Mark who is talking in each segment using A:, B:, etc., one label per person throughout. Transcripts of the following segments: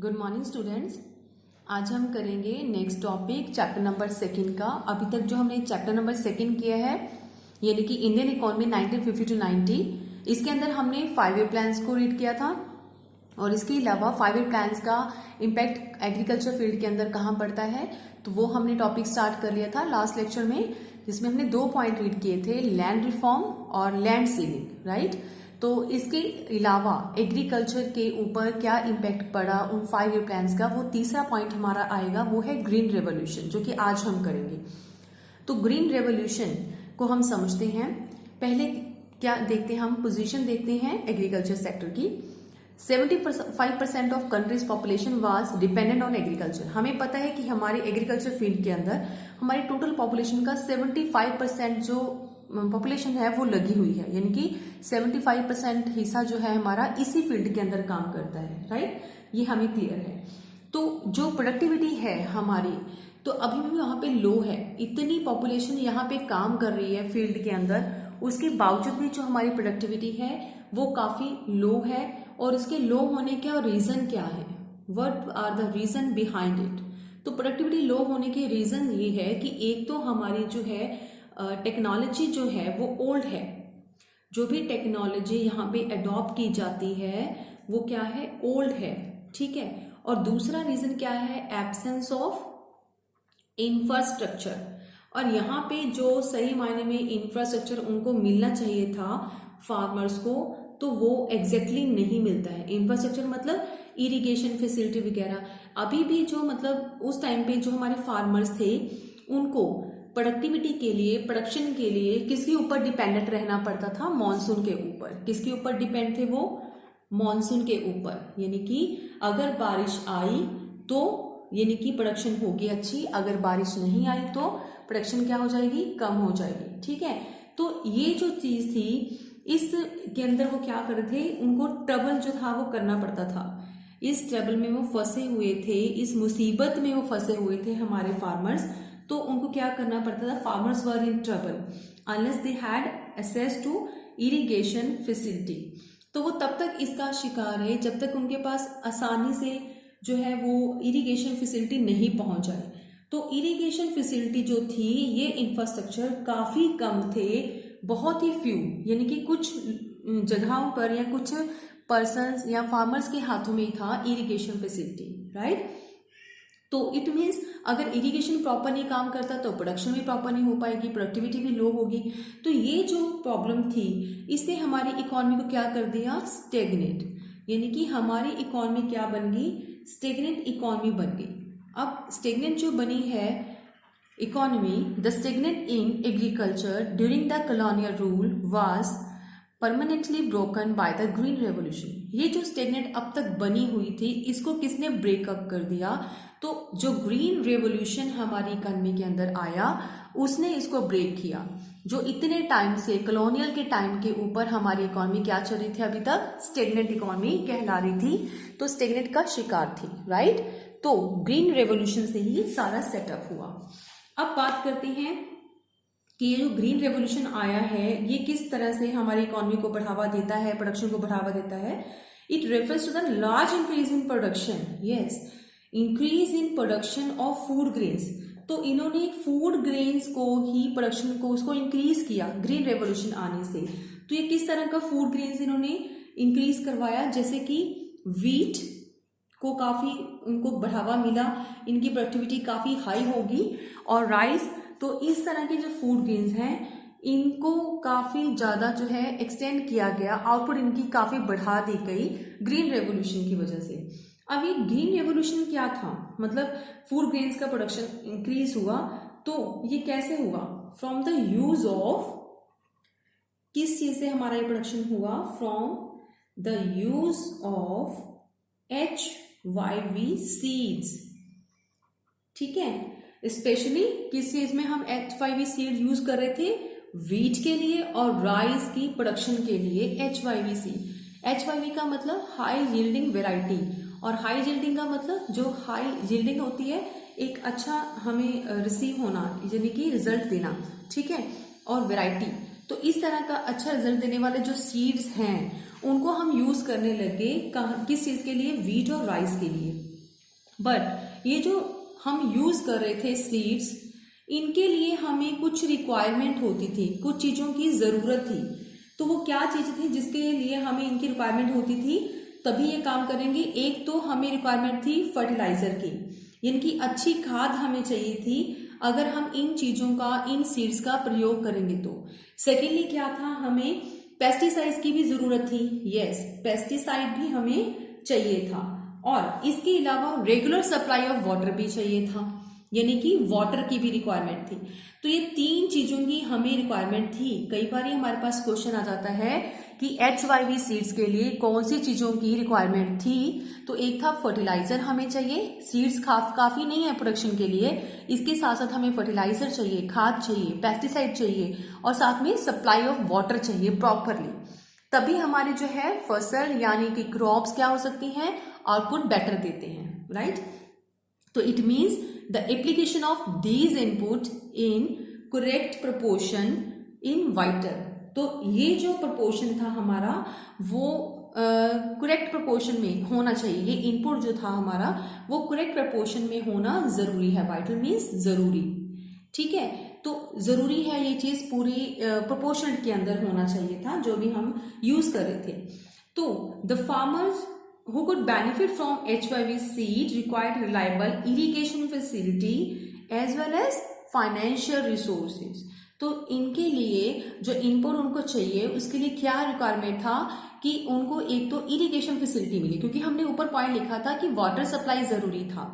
A: Good morning students. आज हम करेंगे next topic chapter number second का। अभी तक जो हमने चैप्टर नंबर सेकंड किया है यानी कि इंडियन इकोनॉमी 1950 टू 90, इसके अंदर हमने 5 ईयर प्लान्स को रीड किया था और इसके अलावा 5 ईयर प्लान्स का इम्पैक्ट एग्रीकल्चर फील्ड के अंदर कहाँ पड़ता है, तो वो हमने टॉपिक स्टार्ट कर लिया था लास्ट लेक्चर में, जिसमें हमने 2 पॉइंट रीड किए थे, लैंड रिफॉर्म और लैंड सीलिंग, राइट। तो इसके अलावा एग्रीकल्चर के ऊपर क्या इम्पैक्ट पड़ा उन 5 ईयर प्लान्स का, वो तीसरा पॉइंट हमारा आएगा, वो है ग्रीन रेवोल्यूशन, जो कि आज हम करेंगे। तो ग्रीन रेवोल्यूशन को हम समझते हैं। पहले क्या देखते हैं, हम पोजीशन देखते हैं एग्रीकल्चर सेक्टर की। 75% of countries population was dependent on agriculture. हमें पता है कि हमारे एग्रीकल्चर फील्ड के अंदर हमारी टोटल पॉपुलेशन का 75% जो पॉपुलेशन है वो लगी हुई है, यानी कि 75% हिस्सा जो है हमारा इसी फील्ड के अंदर काम करता है, राइट। ये हमें क्लियर है। तो जो प्रोडक्टिविटी है हमारी, तो अभी भी वहां पे लो है। इतनी पॉपुलेशन यहाँ पे काम कर रही है फील्ड के अंदर, उसके बावजूद भी जो हमारी प्रोडक्टिविटी है वो काफी लो है। और इसके लो होने का रीजन क्या है, what are the reason behind it. तो प्रोडक्टिविटी लो होने के रीजन ये है कि एक तो हमारी जो है टेक्नोलॉजी जो है वो ओल्ड है। जो भी टेक्नोलॉजी यहाँ पे अडॉप्ट की जाती है वो क्या है, ओल्ड है, ठीक है। और दूसरा रीजन क्या है, एब्सेंस ऑफ इंफ्रास्ट्रक्चर। और यहाँ पे जो सही मायने में इंफ्रास्ट्रक्चर उनको मिलना चाहिए था फार्मर्स को, तो वो एग्जैक्टली नहीं मिलता है। इंफ्रास्ट्रक्चर मतलब इरिगेशन फैसिलिटी वगैरह। अभी भी जो मतलब उस टाइम पे जो हमारे फार्मर्स थे उनको प्रोडक्टिविटी के लिए, प्रोडक्शन के लिए किसके ऊपर डिपेंडेंट रहना पड़ता था, मॉनसून के ऊपर। किसके ऊपर डिपेंड थे वो, मॉनसून के ऊपर। यानी कि अगर बारिश आई तो यानी कि प्रोडक्शन होगी अच्छी, अगर बारिश नहीं आई तो प्रोडक्शन क्या हो जाएगी, कम हो जाएगी, ठीक है। तो ये जो चीज थी इस के अंदर वो क्या कर रहे थे, उनको ट्रबल जो था वो करना पड़ता था। इस ट्रबल में वो फंसे हुए थे, इस मुसीबत में वो फंसे हुए थे हमारे फार्मर्स। तो उनको क्या करना पड़ता था, farmers were in trouble unless they had access to irrigation facility. तो वो तब तक इसका शिकार है जब तक उनके पास आसानी से जो है वो इरिगेशन फैसिलिटी नहीं पहुंच जाए। तो इरिगेशन फैसिलिटी जो थी, ये इंफ्रास्ट्रक्चर काफी कम थे, बहुत ही फ्यू, यानी कि कुछ जगहों पर या कुछ पर्सन्स या फार्मर्स के हाथों में ही था इरिगेशन फैसिलिटी, राइट। तो इट मीन्स अगर इरिगेशन प्रॉपर नहीं काम करता तो प्रोडक्शन भी प्रॉपर नहीं हो पाएगी, प्रोडक्टिविटी भी लो होगी। तो ये जो प्रॉब्लम थी इसने हमारी इकोनॉमी को क्या कर दिया, स्टेगनेट। यानी कि हमारी इकोनॉमी क्या बन गई, स्टेगनेट इकोनॉमी बन गई। अब स्टेगनेट जो बनी है economy, the stagnant in agriculture during the colonial rule was permanently broken by the green revolution. ये जो स्टेगनेट अब तक बनी हुई थी इसको किसने ब्रेकअप कर दिया, तो जो ग्रीन रेवोल्यूशन हमारी इकोनॉमी के अंदर आया उसने इसको ब्रेक किया। जो इतने टाइम से कॉलोनियल के टाइम के ऊपर हमारी इकोनॉमी क्या चल रही थी, अभी तक स्टेगनेट इकोनॉमी कहला रही थी, तो स्टेगनेट का शिकार थी, राइट। तो ग्रीन रेवोल्यूशन से ही सारा सेटअप हुआ। अब बात करते हैं कि ये जो ग्रीन रेवोल्यूशन आया है ये किस तरह से हमारी इकोनॉमी को बढ़ावा देता है, प्रोडक्शन को बढ़ावा देता है। It refers to the large increase in production, yes, increase in production of food grains. तो इन्होंने फूड ग्रेन्स को ही, प्रोडक्शन को, उसको इंक्रीज किया ग्रीन रेवोल्यूशन आने से। तो ये किस तरह का फूड ग्रेन्स इन्होंने इंक्रीज करवाया, जैसे कि वीट को काफी उनको बढ़ावा मिला, इनकी प्रोडक्टिविटी काफी हाई होगी, और राइस। तो इस तरह के जो फूड ग्रेन्स हैं इनको काफी ज्यादा जो है एक्सटेंड किया गया, आउटपुट इनकी काफी बढ़ा दी गई ग्रीन रेवोल्यूशन की वजह से। अब ये ग्रीन रेवोल्यूशन क्या था, मतलब फूड ग्रेन्स का प्रोडक्शन इंक्रीज हुआ, तो ये कैसे हुआ, फ्रॉम द यूज ऑफ, किस चीज से हमारा ये प्रोडक्शन हुआ, from the use of HYV seeds, ठीक है। स्पेशली किस चीज में हम HYV सीड यूज कर रहे थे, वीट के लिए और राइस की प्रोडक्शन के लिए HYV सीड। HYV का मतलब हाई यील्डिंग वेराइटी, और हाई यील्डिंग का मतलब जो हाई यील्डिंग होती है, एक अच्छा हमें रिसीव होना, यानी कि रिजल्ट देना, ठीक है, और वेराइटी। तो इस तरह का अच्छा रिजल्ट देने वाले जो सीड्स हैं उनको हम यूज करने लगे किस चीज के लिए, वीट और राइस के लिए। बट ये जो हम यूज कर रहे थे सीड्स, इनके लिए हमें कुछ रिक्वायरमेंट होती थी, कुछ चीजों की जरूरत थी। तो वो क्या चीज थी जिसके लिए हमें इनकी रिक्वायरमेंट होती थी, तभी ये काम करेंगे। एक तो हमें रिक्वायरमेंट थी फर्टिलाइजर की, यानी कि अच्छी खाद हमें चाहिए थी अगर हम इन चीजों का, इन सीड्स का प्रयोग करेंगे तो। सेकेंडली क्या था, हमें पेस्टिसाइड्स की भी जरूरत थी। यस, पेस्टिसाइड भी हमें चाहिए था। और इसके अलावा रेगुलर सप्लाई ऑफ वाटर भी चाहिए था, यानी कि वाटर की भी रिक्वायरमेंट थी। तो ये तीन चीजों की हमें रिक्वायरमेंट थी। कई बार हमारे पास क्वेश्चन आ जाता है कि HYV सीड्स के लिए कौन सी चीजों की रिक्वायरमेंट थी। तो एक था फर्टिलाइजर हमें चाहिए, सीड्स काफी नहीं है प्रोडक्शन के लिए, इसके साथ साथ हमें फर्टिलाइजर चाहिए, खाद चाहिए, पेस्टिसाइड चाहिए और साथ में सप्लाई ऑफ वाटर चाहिए प्रॉपरली। तभी हमारी जो है फसल यानी कि क्रॉप्स क्या हो सकती हैं, आउटपुट बेटर देते हैं, राइट। तो it means the application of these input in correct proportion in whiter. तो ये जो प्रोपोर्शन था हमारा वो करेक्ट प्रोपोर्शन में होना चाहिए। ये इनपुट जो था हमारा वो करेक्ट प्रोपोर्शन में होना जरूरी है। वाइटल मीन्स जरूरी, ठीक है। तो जरूरी है ये चीज पूरी प्रोपोर्शन के अंदर होना चाहिए था जो भी हम यूज कर रहे थे। तो the farmers who could benefit from HYV seed required reliable irrigation facility as well as financial resources। तो इनके लिए जो इनपुट उनको चाहिए उसके लिए क्या रिक्वायरमेंट था कि उनको एक तो इरिगेशन फैसिलिटी मिले, क्योंकि हमने ऊपर पॉइंट लिखा था कि वाटर सप्लाई जरूरी था,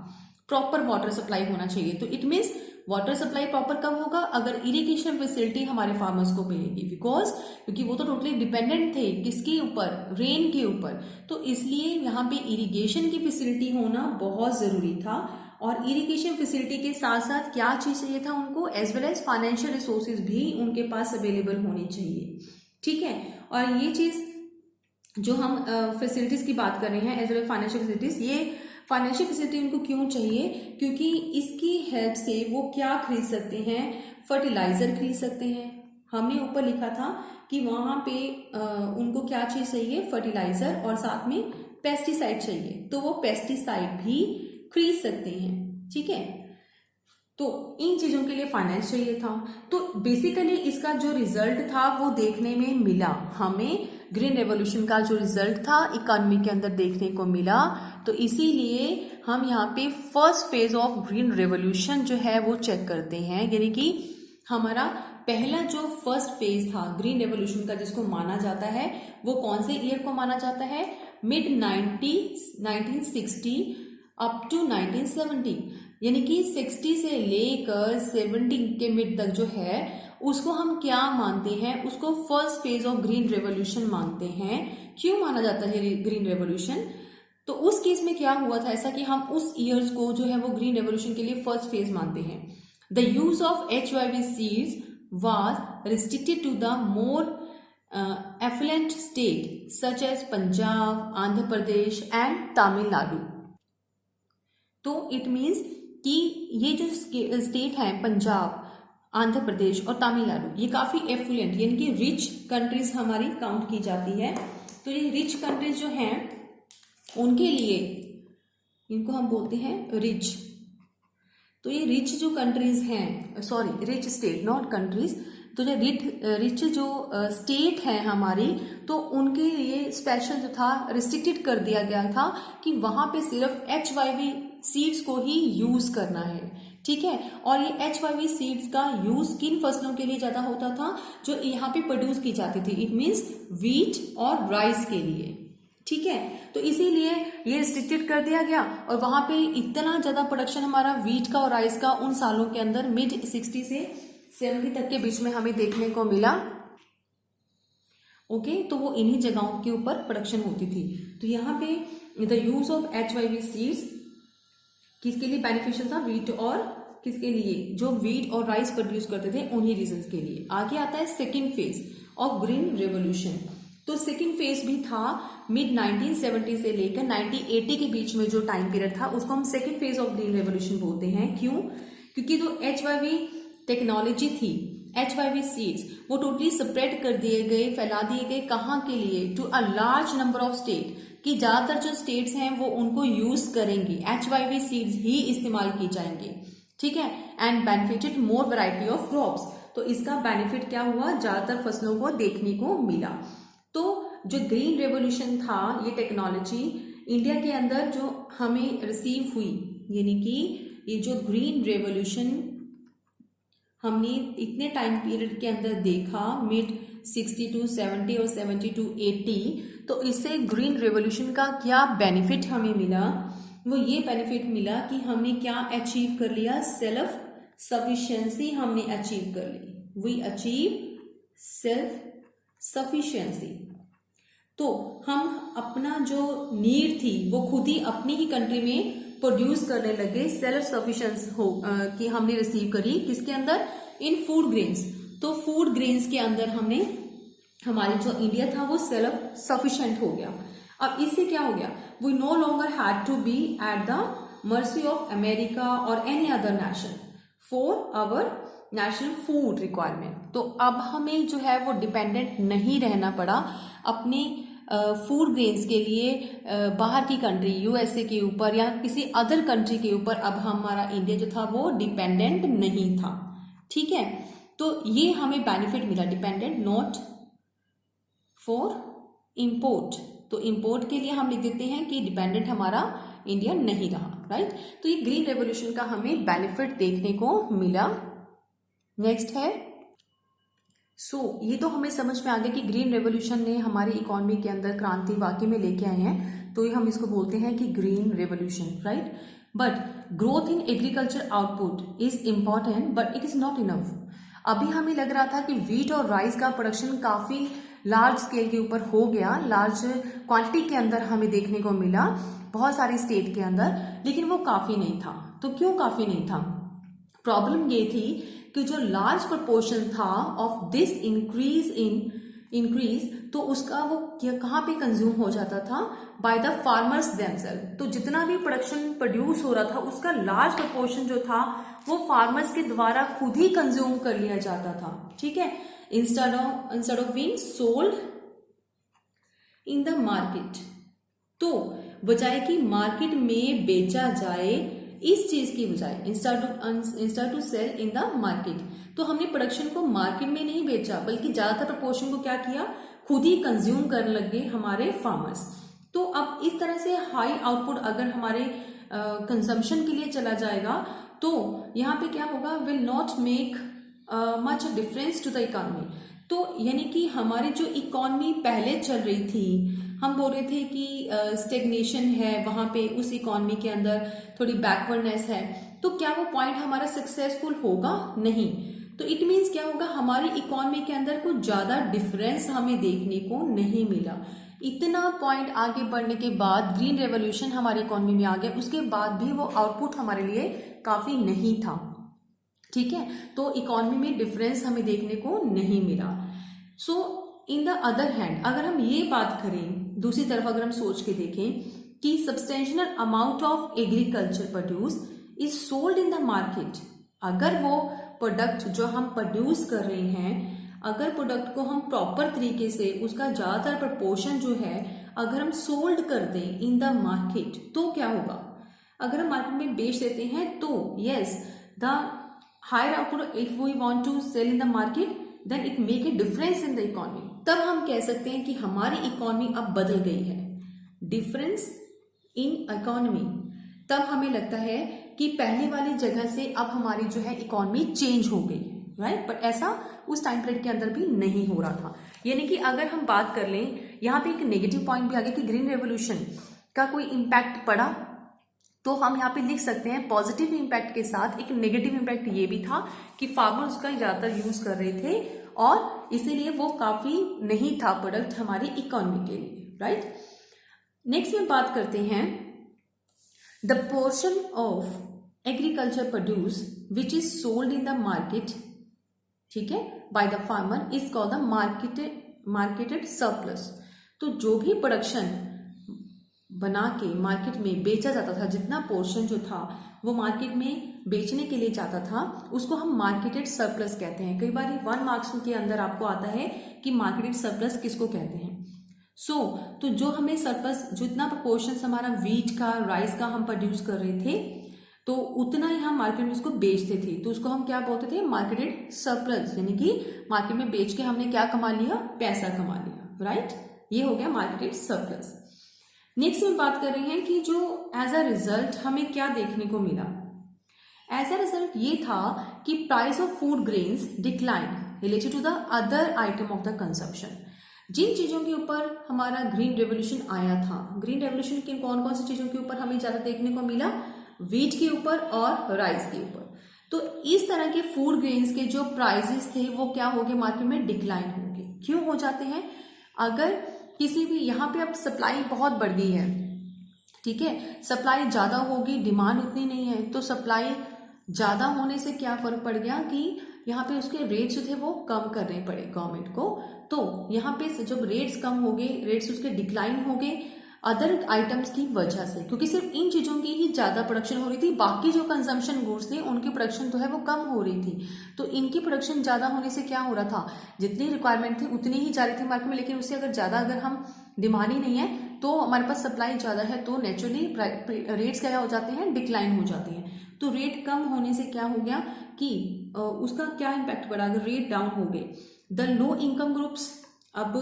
A: प्रॉपर वाटर सप्लाई होना चाहिए। तो it means water supply proper कब होगा, अगर इरिगेशन फैसिलिटी हमारे फार्मर्स को मिलेगी। बिकॉज क्योंकि वो तो टोटली डिपेंडेंट थे किसके ऊपर, रेन के ऊपर। तो इसलिए यहाँ पे इरिगेशन की फैसिलिटी होना बहुत जरूरी था। और इरिगेशन फैसिलिटी के साथ साथ क्या चीज चाहिए था उनको, as well as financial resources भी उनके पास अवेलेबल होने चाहिए, ठीक है। और ये चीज जो हम फैसिलिटीज की बात कर रहे हैं as well as financial facilities, ये फाइनेंशियल फैसिलिटी उनको क्यों चाहिए, क्योंकि इसकी हेल्प से वो क्या खरीद सकते हैं, फर्टिलाइजर खरीद सकते हैं। हमने ऊपर लिखा था कि वहां पे उनको क्या चीज चाहिए, फर्टिलाइजर और साथ में पेस्टिसाइड चाहिए, तो वो पेस्टिसाइड भी खरीद सकते हैं, ठीक है। तो इन चीजों के लिए फाइनेंस चाहिए था। तो बेसिकली इसका जो रिजल्ट था वो देखने में मिला हमें, ग्रीन रेवोल्यूशन का जो रिजल्ट था इकोनॉमी के अंदर देखने को मिला। तो इसीलिए हम यहाँ पे first phase of green revolution जो है वो चेक करते हैं, यानी कि हमारा पहला जो फर्स्ट फेज था ग्रीन रेवोल्यूशन का जिसको माना जाता है वो कौन से ईयर को माना जाता है, मिड 1960 अप टू 1970, यानी कि 60 से लेकर 70 के मिड तक जो है उसको हम क्या मानते हैं, उसको first phase of green revolution मानते हैं। क्यों माना जाता है ग्रीन रेवोल्यूशन, तो उस केस में क्या हुआ था ऐसा कि हम उस ईयर्स को जो है वो ग्रीन रेवोल्यूशन के लिए फर्स्ट फेज मानते हैं। The use of HYV seeds was restricted to the more affluent state such as Punjab, Andhra Pradesh and Tamil Nadu. तो इट मीन्स कि ये जो स्टेट है पंजाब, आंध्र प्रदेश और तमिलनाडु, ये काफी एफ्लुएंट यानी कि रिच कंट्रीज हमारी काउंट की जाती है। तो ये रिच कंट्रीज जो हैं उनके लिए इनको हम बोलते हैं रिच। तो ये रिच जो कंट्रीज हैं, sorry rich state not countries, तो जो रिच जो स्टेट है हमारी, तो उनके लिए स्पेशल जो था रिस्ट्रिक्टेड कर दिया गया था कि वहां पे सिर्फ HYV सीड्स को ही यूज करना है, ठीक है। और ये HYV सीड्स का यूज किन फसलों के लिए ज्यादा होता था, जो यहाँ पे प्रोड्यूस की जाती थी, इट मीन्स व्हीट और राइस के लिए, ठीक है। तो इसीलिए ये रिस्ट्रिक्टेड कर दिया गया और वहां पे इतना ज्यादा प्रोडक्शन हमारा व्हीट का और राइस का उन सालों के अंदर मिड 60 से 70 तक के बीच में हमें देखने को मिला। ओके, तो वो इन्हीं जगहों के ऊपर प्रोडक्शन होती थी। तो यहाँ पे the use of HYV seeds किसके लिए बेनिफिशियल था, व्हीट और किसके लिए, जो व्हीट और राइस प्रोड्यूस करते थे उन्हीं रीजंस के लिए। आगे आता है second phase of green revolution. तो सेकेंड फेज भी था मिड 1970 से लेकर 1980 के बीच में जो टाइम पीरियड था उसको हम second phase of green revolution बोलते हैं। क्यों, क्योंकि जो HYV टेक्नोलॉजी थी, HYV सीड्स वो टोटली स्प्रेड कर दिए गए, फैला दिए गए, कहाँ के लिए? To a large number of state, कि ज्यादातर जो स्टेट्स हैं वो उनको यूज करेंगे, HYV सीड्स ही इस्तेमाल की जाएंगे, ठीक है। And benefited more variety of crops, तो इसका बेनिफिट क्या हुआ? ज्यादातर फसलों को देखने को मिला। तो जो ग्रीन रेवोल्यूशन था, ये टेक्नोलॉजी इंडिया के अंदर जो हमें रिसीव हुई, यानी कि ये जो ग्रीन रेवोल्यूशन हमने इतने टाइम पीरियड के अंदर देखा, मिड 60 to 70 और 70 to 80, तो इससे ग्रीन रेवोल्यूशन का क्या बेनिफिट हमें मिला? वो ये बेनिफिट मिला कि हमने क्या अचीव कर लिया? सेल्फ सफिशिएंसी हमने अचीव कर ली। We achieve self sufficiency. तो हम अपना जो नीड थी वो खुद ही अपनी ही कंट्री में प्रोड्यूस करने लगे, सेल्फ सफिशिएंसी हो कि हमने रिसीव करी, किसके अंदर? इन फूड ग्रेन्स। तो फूड ग्रेन्स के अंदर हमने, हमारे जो इंडिया था वो सेल्फ सफिशिएंट हो गया। अब इससे क्या हो गया? We no longer had to be at the mercy of America और any other nation for our national food requirement. तो अब हमें जो है वो डिपेंडेंट नहीं रहना पड़ा अपने फूड ग्रेन्स के लिए बाहर की कंट्री, यूएसए के ऊपर या किसी अदर कंट्री के ऊपर। अब हमारा इंडिया जो था वो डिपेंडेंट नहीं था, ठीक है। तो ये हमें बेनिफिट मिला, डिपेंडेंट नॉट फॉर इंपोर्ट। तो इंपोर्ट के लिए हम लिख देते हैं कि डिपेंडेंट हमारा इंडिया नहीं रहा, राइट। तो ये ग्रीन रेवोल्यूशन का हमें बेनिफिट देखने को मिला। नेक्स्ट है, ये तो हमें समझ में आ गया कि ग्रीन रेवोल्यूशन ने हमारी इकोनॉमी के अंदर क्रांति वाकई में लेके आए हैं, तो ये हम इसको बोलते हैं कि green revolution, right. But growth in agriculture output is important but it is not enough. अभी हमें लग रहा था कि व्हीट और राइस का प्रोडक्शन काफी लार्ज स्केल के ऊपर हो गया, लार्ज क्वांटिटी के अंदर हमें देखने को मिला बहुत सारी स्टेट के अंदर, लेकिन वो काफी नहीं था। तो क्यों काफी नहीं था? प्रॉब्लम ये थी कि जो लार्ज प्रोपोर्शन था ऑफ दिस इंक्रीज, तो उसका वो कहाँ पे कंज्यूम हो जाता था? By the farmers themselves. तो जितना भी प्रोडक्शन प्रोड्यूस हो रहा था उसका लार्ज प्रोपोर्शन जो था वो फार्मर्स के द्वारा खुद ही कंज्यूम कर लिया जाता था, ठीक है, instead of being sold in the market. तो बजाय कि मार्केट में बेचा जाए, इस चीज की बजाय instead to sell in the market, तो हमने प्रोडक्शन को मार्केट में नहीं बेचा बल्कि ज्यादातर प्रोपोर्शन को क्या किया? खुद ही कंज्यूम करने लगे हमारे फार्मर्स। तो अब इस तरह से हाई आउटपुट अगर हमारे कंजम्पशन के लिए चला जाएगा तो यहाँ पे क्या होगा? Will not make much difference to the economy. तो यानी कि हमारी जो इकोनॉमी पहले चल रही थी, हम बोल रहे थे कि स्टेग्नेशन है वहां पे, उस इकोनॉमी के अंदर थोड़ी बैकवर्डनेस है, तो क्या वो पॉइंट हमारा सक्सेसफुल होगा? नहीं। तो इट मीन्स क्या होगा? हमारी इकोनॉमी के अंदर कुछ ज्यादा डिफरेंस हमें देखने को नहीं मिला। इतना पॉइंट आगे बढ़ने के बाद ग्रीन रेवोल्यूशन हमारी इकोनॉमी में आ गया, उसके बाद भी वो आउटपुट हमारे लिए काफी नहीं था, ठीक है। तो इकोनॉमी में डिफरेंस हमें देखने को नहीं मिला। इन द अदर हैंड, अगर हम ये बात करें, दूसरी तरफ अगर हम सोच के देखें कि substantial amount of agriculture produce is sold in the market, अगर वो प्रोडक्ट जो हम प्रोड्यूस कर रहे हैं, अगर प्रोडक्ट को हम प्रॉपर तरीके से, उसका ज्यादातर प्रपोर्शन जो है अगर हम सोल्ड कर दें इन द मार्केट, तो क्या होगा? अगर हम मार्केट में बेच देते हैं तो yes, the higher output if we want to sell in the market then it make a difference in the economy. तब हम कह सकते हैं कि हमारी इकोनॉमी अब बदल गई है, डिफरेंस इन इकोनॉमी। तब हमें लगता है कि पहले वाली जगह से अब हमारी जो है इकोनॉमी चेंज हो गई, राइट। बट ऐसा उस टाइम पीरियड के अंदर भी नहीं हो रहा था। यानी कि अगर हम बात कर लें, यहाँ पे एक नेगेटिव पॉइंट भी आ गया कि ग्रीन रेवोल्यूशन का कोई इम्पैक्ट पड़ा, तो हम यहाँ पे लिख सकते हैं पॉजिटिव इम्पैक्ट के साथ एक नेगेटिव इम्पैक्ट ये भी था कि फार्मर्स उसका ज्यादातर यूज कर रहे थे और इसीलिए वो काफी नहीं था प्रोडक्ट हमारी इकोनॉमी के लिए, राइट। नेक्स्ट में बात करते हैं the portion of agriculture produce which is sold in the market, ठीक है, by the farmer is called the marketed surplus. तो जो भी प्रोडक्शन बना के मार्केट में बेचा जाता था, जितना पोर्शन जो था वो मार्केट में बेचने के लिए जाता था, उसको हम मार्केटेड सरप्लस कहते हैं। कई बार 1 मार्क्स के अंदर आपको आता है कि मार्केटेड सरप्लस किसको कहते हैं। तो जो हमें सरप्लस, जितना पोर्शन हमारा व्हीट का, राइस का हम प्रोड्यूस कर रहे थे, तो उतना ही हम मार्केट में उसको बेचते थे, तो उसको हम क्या बोलते थे, मार्केटेड सरप्लस। यानी कि मार्केट में बेच के हमने क्या कमा लिया, पैसा कमा लिया, राइट। ये हो गया मार्केटेड सरप्लस। नेक्स्ट में बात कर रहे हैं कि जो एज अ रिजल्ट हमें क्या देखने को मिला। एज अ रिजल्ट ये था कि price of food grains decline related to the other item of the consumption. जिन चीजों के ऊपर हमारा ग्रीन रेवोल्यूशन आया था, ग्रीन रेवोल्यूशन के कौन कौन सी चीजों के ऊपर हमें ज्यादा देखने को मिला, व्हीट के ऊपर और राइस के ऊपर। तो इस तरह के फूड ग्रेन्स के जो प्राइजेस थे वो क्या हो गए, मार्केट में डिक्लाइन हो गए। क्यों हो जाते हैं, अगर किसी भी यहाँ पे अब सप्लाई बहुत बढ़ गई है, ठीक है, सप्लाई ज्यादा होगी, डिमांड उतनी नहीं है, तो सप्लाई ज्यादा होने से क्या फर्क पड़ गया कि यहाँ पे उसके रेट्स जो थे वो कम करने पड़े गवर्नमेंट को। तो यहाँ पे जब रेट्स कम हो गए, रेट्स उसके डिक्लाइन हो गए अदर आइटम्स की वजह से, क्योंकि सिर्फ इन चीजों की ही ज्यादा प्रोडक्शन हो रही थी, बाकी जो कंजम्पशन गुड्स थे उनकी प्रोडक्शन तो है वो कम हो रही थी। तो इनकी प्रोडक्शन ज्यादा होने से क्या हो रहा था, जितनी रिक्वायरमेंट थी उतनी ही जा रही थी मार्केट में, लेकिन उससे अगर ज्यादा अगर हम डिमांड ही नहीं है तो हमारे पास सप्लाई ज्यादा है, तो नेचुरली रेट्स क्या हो जाते हैं, डिक्लाइन हो जाते हैं। तो रेट कम होने से क्या हो गया कि उसका क्या इम्पैक्ट पड़ा, अगर रेट डाउन हो गए, द लो इनकम ग्रुप्स, अब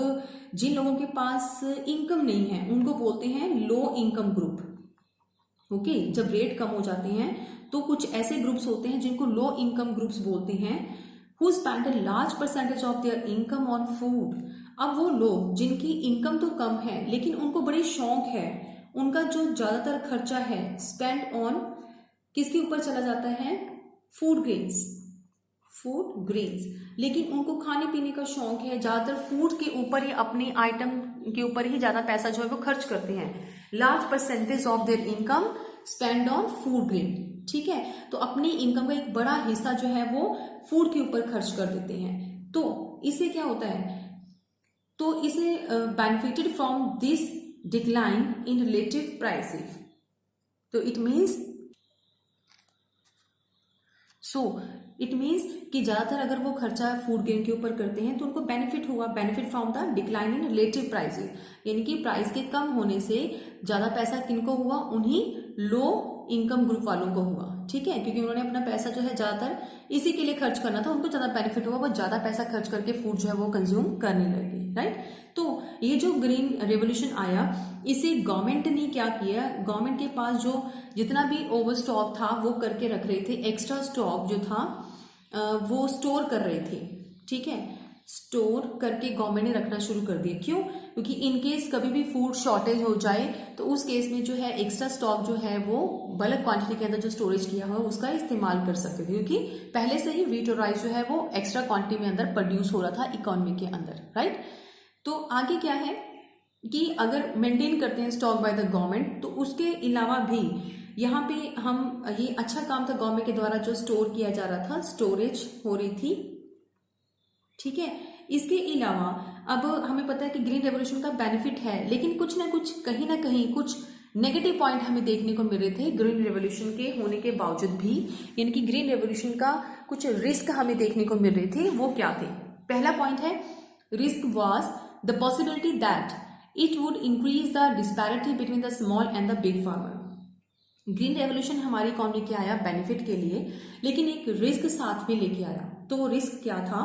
A: जिन लोगों के पास इनकम नहीं है उनको बोलते हैं लो इनकम ग्रुप। ओके, जब रेट कम हो जाते हैं तो कुछ ऐसे ग्रुप्स होते हैं जिनको लो इनकम ग्रुप्स बोलते हैं, who spend a large percentage of their income on food. अब वो लोग जिनकी इनकम तो कम है लेकिन उनको बड़े शौक है, उनका जो ज्यादातर खर्चा है स्पेंड ऑन किसके ऊपर चला जाता है, फूड ग्रेन्स, फूड ग्रेन्स। लेकिन उनको खाने पीने का शौक है, ज्यादातर फूड के ऊपर ही, अपनी आइटम के ऊपर ही ज्यादा पैसा जो है वो खर्च करते हैं। Large percentage of their income spend on food grain, ठीक है, तो अपनी इनकम का एक बड़ा हिस्सा जो है वो फूड के ऊपर खर्च कर देते हैं। तो इससे क्या होता है, तो इसे benefited from this decline in relative prices. तो इट मीन्स कि ज्यादातर अगर वो खर्चा फूड ग्रेन के ऊपर करते हैं तो उनको बेनिफिट हुआ, benefit from the decline in relative prices, यानी कि प्राइस के कम होने से ज्यादा पैसा किनको हुआ, उन्हीं लो इनकम ग्रुप वालों को हुआ, ठीक है, क्योंकि उन्होंने अपना पैसा जो है ज्यादातर इसी के लिए खर्च करना था, उनको ज्यादा बेनिफिट हुआ, वो ज्यादा पैसा खर्च करके फूड जो है वो कंज्यूम करने लगे, राइट। तो ये जो ग्रीन रेवोल्यूशन आया, इसे गवर्नमेंट ने क्या किया, गवर्नमेंट के पास जो जितना भी ओवर स्टॉक था वो करके रख रहे थे, एक्स्ट्रा स्टॉक जो था वो स्टोर कर रहे थे, ठीक है, स्टोर करके गवर्नमेंट ने रखना शुरू कर दिया। क्यों, क्योंकि इन केस कभी भी फूड शॉर्टेज हो जाए तो उस केस में जो है एक्स्ट्रा स्टॉक जो है वो बल्क क्वांटिटी के अंदर जो स्टोरेज किया हुआ उसका इस्तेमाल कर सकते थे, क्योंकि पहले से ही व्हीट और राइस जो है वो एक्स्ट्रा क्वांटिटी में अंदर प्रोड्यूस हो रहा था इकोनॉमी के अंदर, राइट। तो आगे क्या है कि अगर मेंटेन करते हैं स्टॉक बाय द गवर्नमेंट, तो उसके अलावा भी यहाँ पे हम, ये अच्छा काम था गवर्नमेंट के द्वारा जो स्टोर किया जा रहा था, स्टोरेज हो रही थी, ठीक है। इसके अलावा अब हमें पता है कि ग्रीन रेवोल्यूशन का बेनिफिट है, लेकिन कुछ ना कुछ, कहीं ना कहीं कुछ नेगेटिव पॉइंट हमें देखने को मिल रहे थे ग्रीन रेवोल्यूशन के होने के बावजूद भी, यानी कि ग्रीन रेवोल्यूशन का कुछ रिस्क हमें देखने को मिल रहे थे। वो क्या थे, पहला पॉइंट है, risk was the possibility that it would increase the disparity between the small and the big farmer. Green revolution हमारी इकोनॉमी के आया बेनिफिट के लिए, लेकिन एक रिस्क साथ में लेके आया। तो वो रिस्क क्या था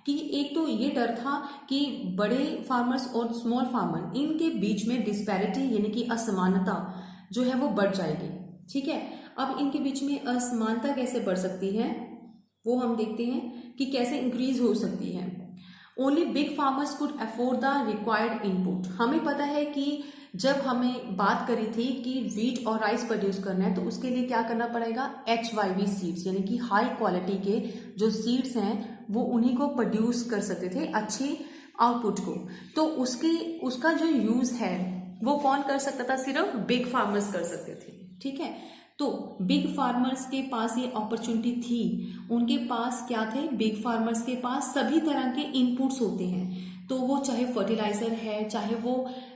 A: कि एक तो ये डर था कि बड़े फार्मर्स और स्मॉल फार्मर इनके बीच में डिस्पैरिटी यानी कि असमानता जो है वो बढ़ जाएगी, ठीक है। अब इनके बीच में असमानता कैसे बढ़ सकती है वो हम देखते हैं कि कैसे इंक्रीज हो सकती है। Only big farmers could afford the required input. हमें पता है कि जब हमें बात करी थी कि व्हीट और राइस प्रोड्यूस करना है तो उसके लिए क्या करना पड़ेगा, HYV सीड्स यानी कि हाई क्वालिटी के जो सीड्स हैं वो उन्हीं को प्रोड्यूस कर सकते थे अच्छी आउटपुट को। तो उसका जो यूज है वो कौन कर सकता था, सिर्फ बिग फार्मर्स कर सकते थे, ठीक है। तो बिग फार्मर्स के पास ये अपॉर्चुनिटी थी, उनके पास क्या थे, बिग फार्मर्स के पास सभी तरह के इनपुट्स होते हैं, तो वो चाहे फर्टिलाइजर है, चाहे वो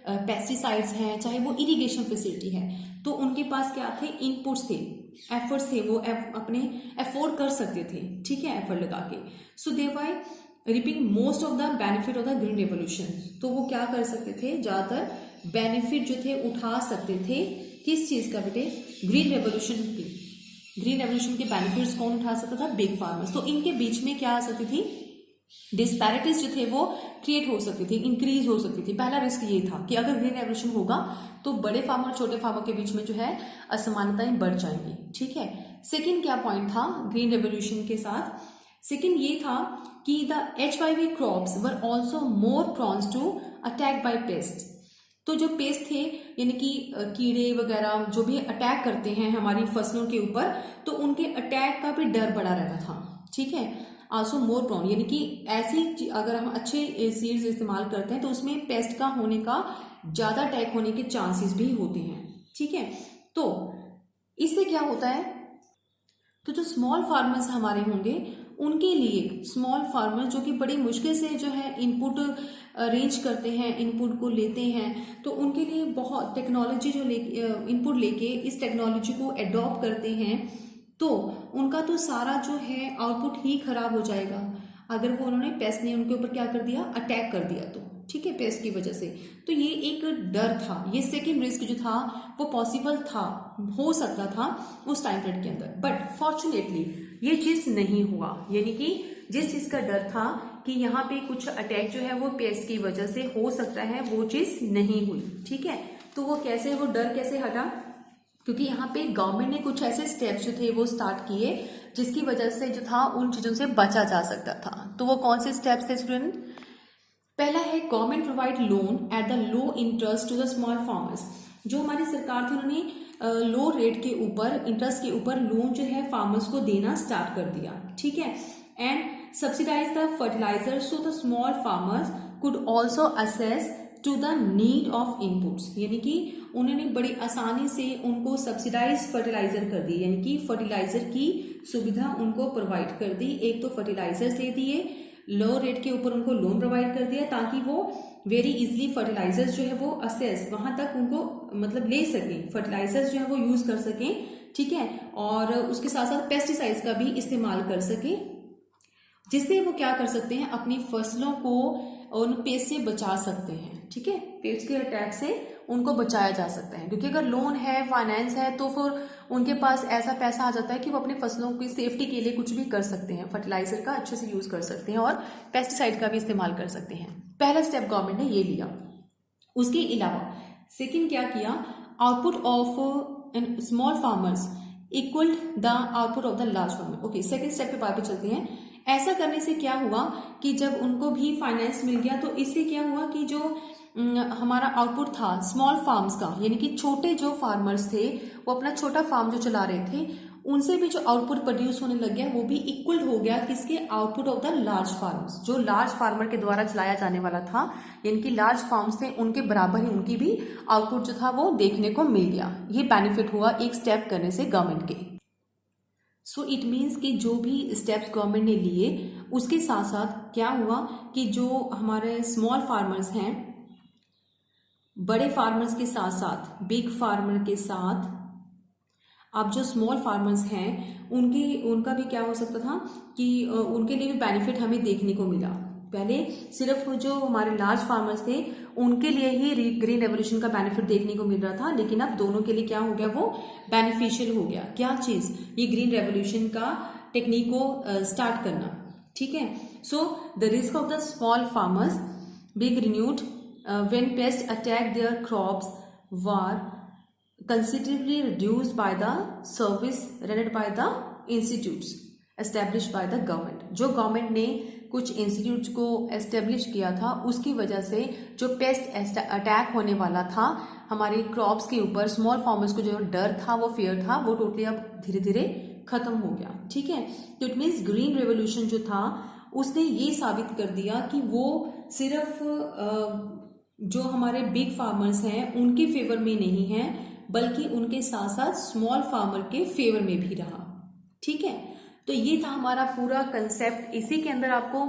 A: पेस्टिसाइड्स हैं, चाहे वो इरिगेशन फैसिलिटी है, तो उनके पास क्या थे, इनपुट्स थे, एफर्ट्स थे, वो अपने एफोर्ड कर सकते थे, ठीक है, एफर्ट लगा के। So they by reaping most of the benefit of the green revolution. तो वो क्या कर सकते थे, ज्यादातर बेनिफिट जो थे उठा सकते थे, किस चीज का बेटे, ग्रीन रेवोल्यूशन की। ग्रीन रेवोल्यूशन के बेनिफिट्स कौन उठा सकता था, बिग फार्मर्स। तो इनके बीच में क्या आ सकती थी, डिस्पैरिटीज जो थे वो क्रिएट हो सकती थी, इंक्रीज हो सकती थी। पहला रिस्क ये था कि अगर ग्रीन रेवोल्यूशन होगा तो बड़े फार्मर छोटे फार्मर के बीच में जो है असमानताएं बढ़ जाएंगी, ठीक है। सेकंड क्या पॉइंट था ग्रीन रेवोल्यूशन के साथ, सेकंड ये था कि the HYV crops were also more prones to attack by pest. तो जो पेस्ट थे यानी कि कीड़े वगैरह जो भी अटैक करते हैं हमारी फसलों के ऊपर, तो उनके अटैक का भी डर बढ़ा रहता था, ठीक है। आल्सो मोर प्रॉन, यानी कि ऐसी अगर हम अच्छे सीड्स इस्तेमाल करते हैं तो उसमें पेस्ट का होने का, ज्यादा अटैक होने के चांसेस भी होते हैं, ठीक है। तो इससे क्या होता है, तो जो स्मॉल फार्मर्स हमारे होंगे उनके लिए, स्मॉल फार्मर जो कि बड़ी मुश्किल से जो है इनपुट अरेंज करते हैं, इनपुट को लेते हैं, तो उनके लिए बहुत टेक्नोलॉजी जो इनपुट लेके इस टेक्नोलॉजी को एडॉप्ट करते हैं, तो उनका तो सारा जो है आउटपुट ही खराब हो जाएगा अगर वो उन्होंने पेस्ट ने उनके ऊपर क्या कर दिया, अटैक कर दिया, तो ठीक है, पेस्ट की वजह से। तो ये एक डर था, ये सेकेंड रिस्क जो था वो पॉसिबल था, हो सकता था उस टाइम पीरियड के अंदर, बट फॉर्चुनेटली ये चीज नहीं हुआ। यानी कि जिस चीज का डर था कि यहाँ पे कुछ अटैक जो है वो पेस्ट की वजह से हो सकता है, वो चीज नहीं हुई, ठीक है। तो वो कैसे, वो डर कैसे हटा, क्योंकि यहाँ पे गवर्नमेंट ने कुछ ऐसे स्टेप्स जो थे वो स्टार्ट किए जिसकी वजह से जो था उन चीजों से बचा जा सकता था। तो वो कौन से स्टेप्स थे स्टूडेंट, पहला है government provide loan at the low interest to the small farmers. जो हमारी सरकार थी उन्होंने लो रेट के ऊपर, इंटरेस्ट के ऊपर लोन जो है फार्मर्स को देना स्टार्ट कर दिया, ठीक है। And subsidize the fertilizer so the small farmers could also access to the need of inputs. यानी कि उन्होंने बड़ी आसानी से उनको सब्सिडाइज फर्टिलाइजर कर दी, यानी कि फर्टिलाइजर की सुविधा उनको प्रोवाइड कर दी। एक तो फर्टिलाइजर दे दिए, लो रेट के ऊपर उनको लोन प्रोवाइड कर दिया ताकि वो वेरी इजीली फर्टिलाइजर्स जो है वो असेस वहां तक उनको मतलब ले सकें, फर्टिलाइजर्स जो है वो यूज कर सकें, ठीक है। और उसके साथ साथ पेस्टिसाइड्स का भी इस्तेमाल कर सकें, जिससे वो क्या कर सकते हैं, अपनी फसलों को उन पेस्ट से बचा सकते हैं, ठीक है। पेस्ट के अटैक से उनको बचाया जा सकता है, क्योंकि अगर लोन है, फाइनेंस है, तो फिर उनके पास ऐसा पैसा आ जाता है कि वो अपने फसलों की सेफ्टी के लिए कुछ भी कर सकते हैं, फर्टिलाइजर का अच्छे से यूज कर सकते हैं और पेस्टिसाइड का भी इस्तेमाल कर सकते हैं। पहला स्टेप गवर्नमेंट ने ये लिया। उसके अलावा सेकेंड क्या किया, output of small farmers equal the output of the large farmer. Okay, second step पे वापस चलते हैं। ऐसा करने से क्या हुआ कि जब उनको भी फाइनेंस मिल गया तो इससे क्या हुआ कि जो हमारा आउटपुट था स्मॉल फार्म्स का, यानी कि छोटे जो फार्मर्स थे वो अपना छोटा फार्म जो चला रहे थे, उनसे भी जो आउटपुट प्रोड्यूस होने लग गया वो भी इक्वल हो गया किसके, output of the large farms. जो लार्ज फार्मर के द्वारा चलाया जाने वाला था, यानी कि लार्ज फार्म्स थे, उनके बराबर ही उनकी भी आउटपुट जो था वो देखने को मिल गया। ये बेनिफिट हुआ एक स्टेप करने से गवर्नमेंट के। सो इट मीन्स कि जो भी स्टेप्स गवर्नमेंट ने लिए उसके साथ साथ क्या हुआ कि जो हमारे स्मॉल फार्मर्स हैं, बड़े फार्मर्स के साथ साथ, बिग फार्मर के साथ, अब जो स्मॉल फार्मर्स हैं उनका भी क्या हो सकता था कि उनके लिए भी बेनिफिट हमें देखने को मिला। पहले सिर्फ जो हमारे लार्ज फार्मर्स थे उनके लिए ही ग्रीन रेवोल्यूशन का बेनिफिट देखने को मिल रहा था, लेकिन अब दोनों के लिए क्या हो गया, वो बेनिफिशियल हो गया। क्या चीज, ये ग्रीन रेवोल्यूशन का टेक्निक को स्टार्ट करना, ठीक है। So the risk of the small farmers big renewed when pests attack their crops were considerably reduced by the service rendered by the institutes established by the government। जो government ने कुछ institutes को establish किया था उसकी वजह से जो पेस्ट अटैक होने वाला था हमारे क्रॉप्स के ऊपर, स्मॉल फार्मर्स को जो डर था, वो फियर था, वो टोटली अब धीरे धीरे खत्म हो गया, ठीक है। तो इट मीन्स ग्रीन रेवोल्यूशन जो था उसने ये साबित कर दिया कि वो सिर्फ जो हमारे बिग फार्मर्स हैं उनके फेवर में नहीं है, बल्कि उनके साथ साथ स्मॉल फार्मर के फेवर में भी रहा, ठीक है। तो ये था हमारा पूरा कंसेप्ट। इसी के अंदर आपको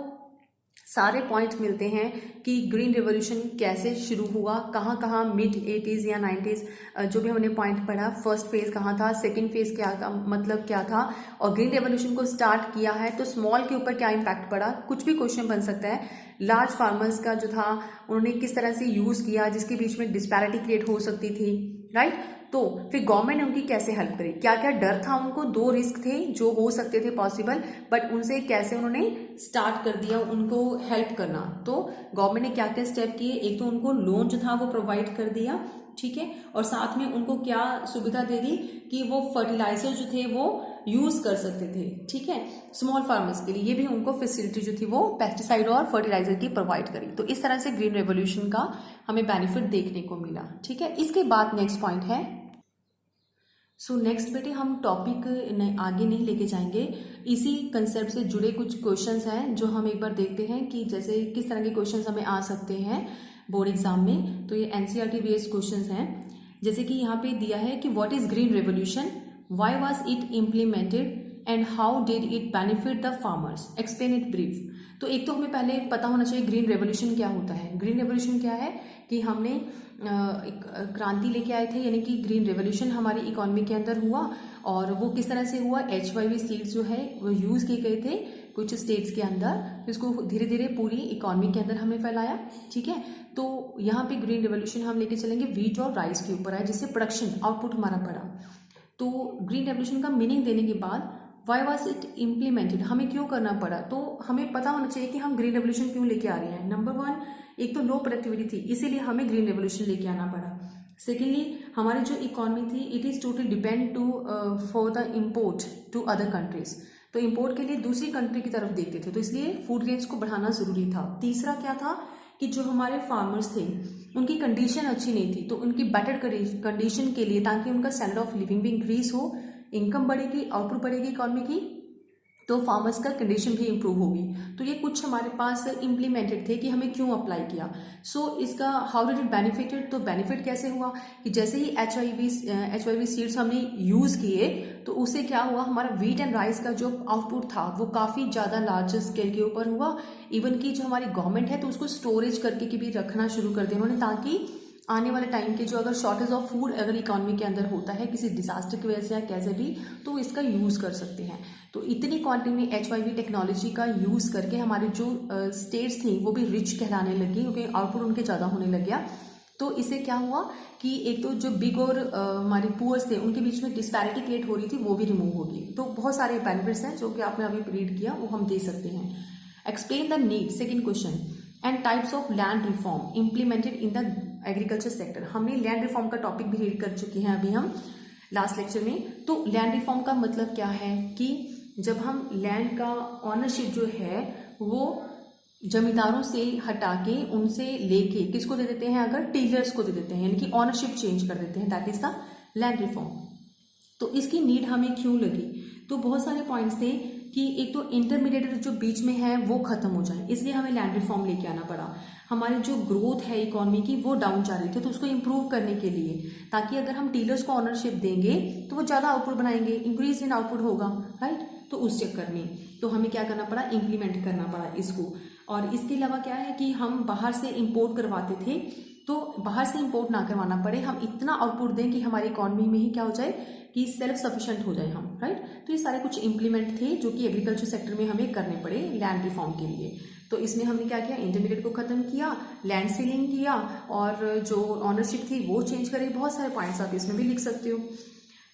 A: सारे पॉइंट मिलते हैं कि ग्रीन रेवोल्यूशन कैसे शुरू हुआ, कहाँ कहाँ मिड 80s या 90s, जो भी हमने पॉइंट पढ़ा, फर्स्ट फेज कहाँ था, सेकंड फेज क्या था, मतलब क्या था, और ग्रीन रेवोल्यूशन को स्टार्ट किया है तो स्मॉल के ऊपर क्या इम्पैक्ट पड़ा, कुछ भी क्वेश्चन बन सकता है। लार्ज फार्मर्स का जो था उन्होंने किस तरह से यूज किया जिसके बीच में डिस्पैरिटी क्रिएट हो सकती थी, राइट। तो फिर गवर्नमेंट ने उनकी कैसे हेल्प करी, क्या क्या डर था उनको, 2 रिस्क थे जो हो सकते थे पॉसिबल, बट उनसे कैसे उन्होंने स्टार्ट कर दिया उनको हेल्प करना। तो गवर्नमेंट ने क्या क्या स्टेप किए, एक तो उनको लोन जो था वो प्रोवाइड कर दिया, ठीक है, और साथ में उनको क्या सुविधा दे दी कि वो फर्टिलाइजर जो थे वो यूज कर सकते थे, ठीक है, स्मॉल फार्मर्स के लिए। ये भी उनको फैसिलिटी जो थी वो पेस्टिसाइड और फर्टिलाइजर की प्रोवाइड करी। तो इस तरह से ग्रीन रेवोल्यूशन का हमें बेनिफिट देखने को मिला, ठीक है। इसके बाद नेक्स्ट पॉइंट है, नेक्स्ट बेटे हम टॉपिक आगे नहीं लेके जाएंगे, इसी कंसेप्ट से जुड़े कुछ क्वेश्चंस हैं जो हम एक बार देखते हैं कि जैसे किस तरह के क्वेश्चंस हमें आ सकते हैं बोर्ड एग्जाम में। तो ये एनसीईआरटी बेस्ड क्वेश्चंस हैं, जैसे कि यहाँ पे दिया है कि what is green revolution, why was it implemented and how did it benefit the farmers, explain it brief. तो एक तो हमें पहले पता होना चाहिए ग्रीन रेवोल्यूशन क्या होता है। ग्रीन रेवोल्यूशन क्या है कि हमने एक क्रांति लेके आए थे, यानी कि ग्रीन रेवोल्यूशन हमारी इकोनॉमी के अंदर हुआ, और वो किस तरह से हुआ, HYV सीड्स जो है वो यूज़ किए गए थे कुछ स्टेट्स के अंदर, फिर इसको धीरे धीरे पूरी इकोनॉमी के अंदर हमने फैलाया, ठीक है। तो यहाँ पे ग्रीन रेवोल्यूशन हम लेके चलेंगे व्हीट और राइस के ऊपर है, जिससे प्रोडक्शन आउटपुट हमारा बढ़ा। तो ग्रीन रेवोल्यूशन का मीनिंग देने के बाद वाई वॉज इट इम्प्लीमेंटेड, हमें क्यों करना पड़ा, तो हमें पता होना चाहिए कि हम ग्रीन रेवोल्यूशन क्यों लेके आ रहे हैं। नंबर 1, एक तो लो प्रोडक्टिविटी थी, इसीलिए हमें ग्रीन रेवोल्यूशन लेके आना पड़ा। सेकेंडली, हमारी जो इकोनॉमी थी it is totally depend to for the import to other countries, तो इम्पोर्ट के लिए दूसरी कंट्री की तरफ देखते थे, तो इसलिए फूड ग्रेन्स को बढ़ाना जरूरी था। तीसरा क्या था कि जो हमारे फार्मर्स थे उनकी कंडीशन अच्छी नहीं थी, तो उनकी बेटर कंडीशन के लिए, ताकि उनका स्टैंडर्ड ऑफ लिविंग भी इंक्रीज हो, इनकम बढ़ेगी, आउटपुट बढ़ेगी इकोनॉमी की, तो फार्मर्स का कंडीशन भी इंप्रूव होगी। तो ये कुछ हमारे पास इम्प्लीमेंटेड थे कि हमें क्यों अप्लाई किया। इसका हाउ डिड इट बेनिफिटेड, तो बेनिफिट कैसे हुआ कि जैसे ही HYV सीड्स हमने यूज़ किए तो उससे क्या हुआ, हमारा व्हीट एंड राइस का जो आउटपुट था वो काफ़ी ज़्यादा लार्ज स्केल के ऊपर हुआ। इवन की जो हमारी गवर्नमेंट है तो उसको स्टोरेज करके के भी रखना शुरू कर दिया उन्होंने, ताकि आने वाले टाइम के जो अगर शॉर्टेज ऑफ फूड अगर इकोनॉमी के अंदर होता है किसी डिजास्टर की वजह से या कैसे भी, तो इसका यूज़ कर सकते हैं। तो इतनी क्वांटिटी में HYV टेक्नोलॉजी का यूज़ करके हमारे जो स्टेट्स थी वो भी रिच कहलाने लगी, क्योंकि आउटपुट उनके ज़्यादा होने लग गया। तो इससे क्या हुआ कि एक तो जो बिग और हमारे पुअर्स थे उनके बीच में डिस्पैरिटी क्रिएट हो रही थी वो भी रिमूव होगी। तो बहुत सारे बेनिफिट्स हैं जो कि आपने अभी रीड किया वो हम दे सकते हैं। Explain the need, second question, and types of land reform implemented in the agriculture sector. हमने लैंड रिफॉर्म का टॉपिक भी रीड कर चुके हैं अभी हम लास्ट लेक्चर में। तो लैंड रिफॉर्म का मतलब क्या है कि जब हम लैंड का ऑनरशिप जो है वो जमींदारों से हटा के उनसे लेके किसको दे देते हैं, अगर टीलर्स को दे देते हैं, यानी कि ऑनरशिप चेंज कर देते हैं, that is the land reform. तो इसकी नीड हमें क्यों लगी, तो बहुत सारे पॉइंट्स थे कि एक तो इंटरमीडिएट जो बीच में है वो खत्म हो जाए, इसलिए हमें लैंड रिफॉर्म लेके आना पड़ा। हमारी जो ग्रोथ है इकोनॉमी की वो डाउन जा रही थी, तो उसको इम्प्रूव करने के लिए, ताकि अगर हम डीलर्स को ऑनरशिप देंगे तो वो ज़्यादा आउटपुट बनाएंगे, इंक्रीज इन आउटपुट होगा, राइट। तो उस चक्कर में तो हमें क्या करना पड़ा, इम्प्लीमेंट करना पड़ा इसको। और इसके अलावा क्या है कि हम बाहर से इम्पोर्ट करवाते थे, तो बाहर से इम्पोर्ट ना करवाना पड़े, हम इतना आउटपुट दें कि हमारी इकोनॉमी में ही क्या हो जाए कि सेल्फ सफिशिएंट हो जाए हम, राइट। तो ये सारे कुछ इम्प्लीमेंट थे जो कि एग्रीकल्चर सेक्टर में हमें करने पड़े लैंड रिफॉर्म के लिए। तो इसमें हमने क्या किया, इंटरमीडिएट को खत्म किया, लैंड सीलिंग किया, और जो ऑनरशिप थी वो चेंज करी। बहुत सारे पॉइंट्स आप इसमें भी लिख सकते हो।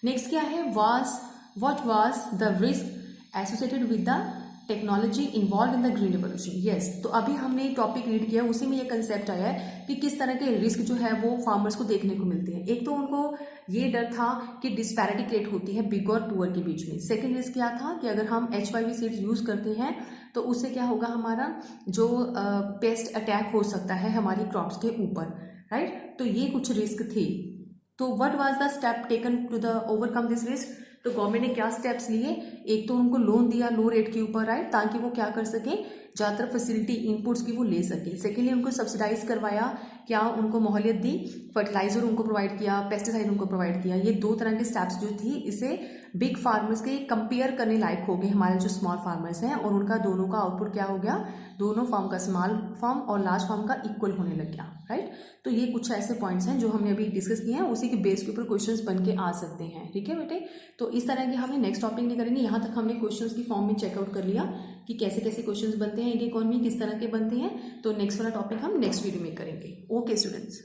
A: नेक्स्ट क्या है, what was the risk associated with the technology involve in the green revolution. Yes, तो अभी हमने टॉपिक रीड किया, उसी में ये कंसेप्ट आया है कि किस तरह के रिस्क जो है वो फार्मर्स को देखने को मिलते हैं। एक तो उनको ये डर था कि डिस्पैरिटी क्रिएट होती है बिग और पुअर के बीच में। सेकेंड रिस्क क्या था कि अगर हम HYV सीड्स यूज करते हैं तो उससे क्या होगा, हमारा जो पेस्ट अटैक हो सकता है हमारी क्रॉप्स के ऊपर, राइट। तो ये कुछ रिस्क थे। तो what was the step taken to the overcome this risk, तो गवर्नमेंट ने क्या स्टेप्स लिए, एक तो उनको लोन दिया लो रेट के ऊपर, राइट, ताकि वो क्या कर सके, ज़्यादातर फैसिलिटी इनपुट्स की वो ले सके। सेकेंडली उनको सब्सिडाइज करवाया, क्या उनको मोहलियत दी, फर्टिलाइजर उनको प्रोवाइड किया, पेस्टिसाइड उनको प्रोवाइड किया। ये 2 तरह के स्टेप्स जो थी इसे बिग फार्मर्स के कंपेयर करने लायक हो गए हमारे जो स्मॉल फार्मर्स हैं, और उनका दोनों का आउटपुट क्या हो गया, दोनों फार्म का, स्मॉल फार्म और लार्ज फार्म का इक्वल होने लग गया, राइट। तो ये कुछ ऐसे पॉइंट्स हैं जो हमने अभी डिस्कस किए हैं, उसी के बेस के ऊपर क्वेश्चंस बन के आ सकते हैं, ठीक है बेटे। तो इस तरह के हमने नेक्स्ट टॉपिक में करेंगे। यहाँ तक हमने क्वेश्चंस की फॉर्म में चेकआउट कर लिया कि कैसे कैसे क्वेश्चंस बनते हैं, इंडिया इकोनॉमी किस तरह के बनते हैं। तो नेक्स्ट वाला टॉपिक हम नेक्स्ट वीडियो में करेंगे। Okay students.